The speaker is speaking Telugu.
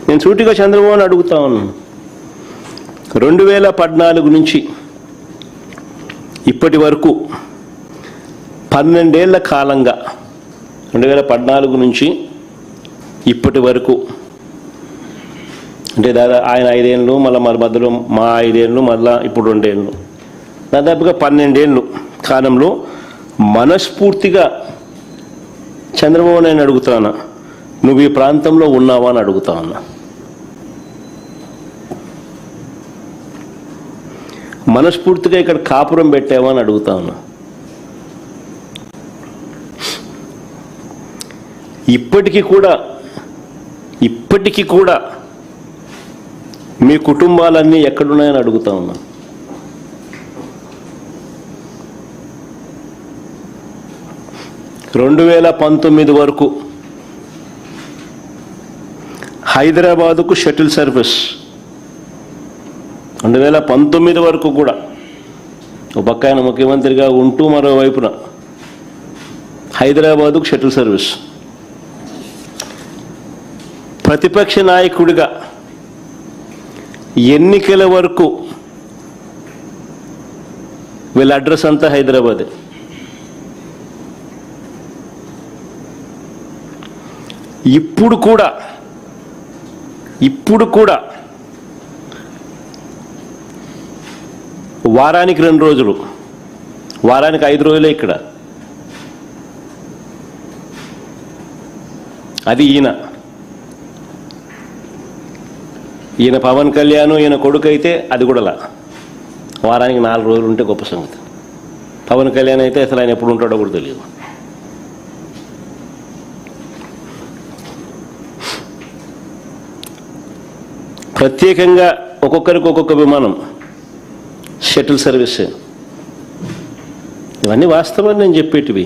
నేను సూటిగా చంద్రబాబుని అడుగుతా ఉన్నాను. 2014 నుంచి ఇప్పటి వరకు 12 ఏళ్ల కాలంగా 2014 నుంచి ఇప్పటి వరకు అంటే ఆయన 5 ఏళ్ళు, మళ్ళీ మధ్యలో మా 5 ఏళ్ళు, మళ్ళీ ఇప్పుడు 2 ఏళ్ళు, దాదాపుగా 12 ఏళ్ళు కాలంలో మనస్ఫూర్తిగా చంద్రబాబు నేను అడుగుతాను, నువ్వు ఈ ప్రాంతంలో ఉన్నావా అని అడుగుతా ఉన్నా. మనస్ఫూర్తిగా ఇక్కడ కాపురం పెట్టావా అని అడుగుతా ఉన్నా. ఇప్పటికీ కూడా మీ కుటుంబాలన్నీ ఎక్కడున్నాయని అడుగుతా ఉన్నా. రెండు 2019 వరకు హైదరాబాదుకు షటిల్ సర్వీస్, 2019 వరకు కూడా ఒక పక్క ఆయన ముఖ్యమంత్రిగా ఉంటూ మరోవైపున హైదరాబాదుకు షటిల్ సర్వీస్, ప్రతిపక్ష నాయకుడిగా ఎన్నికల వరకు వీళ్ళ అడ్రస్ అంతా హైదరాబాదే. ఇప్పుడు కూడా వారానికి 2 రోజులు, వారానికి 5 రోజులే ఇక్కడ. అది ఈయన పవన్ కళ్యాణ్, ఈయన కొడుకు అయితే అది కూడా వారానికి 4 రోజులు ఉంటే గొప్ప సంగతి. పవన్ కళ్యాణ్ అయితే అసలు ఆయన ఎప్పుడు ఉంటాడో కూడా తెలియదు. ప్రత్యేకంగా ఒక్కొక్కరికి ఒక్కొక్క విమానం, షటిల్ సర్వీస్, ఇవన్నీ వాస్తవాలు నేను చెప్పేటివి.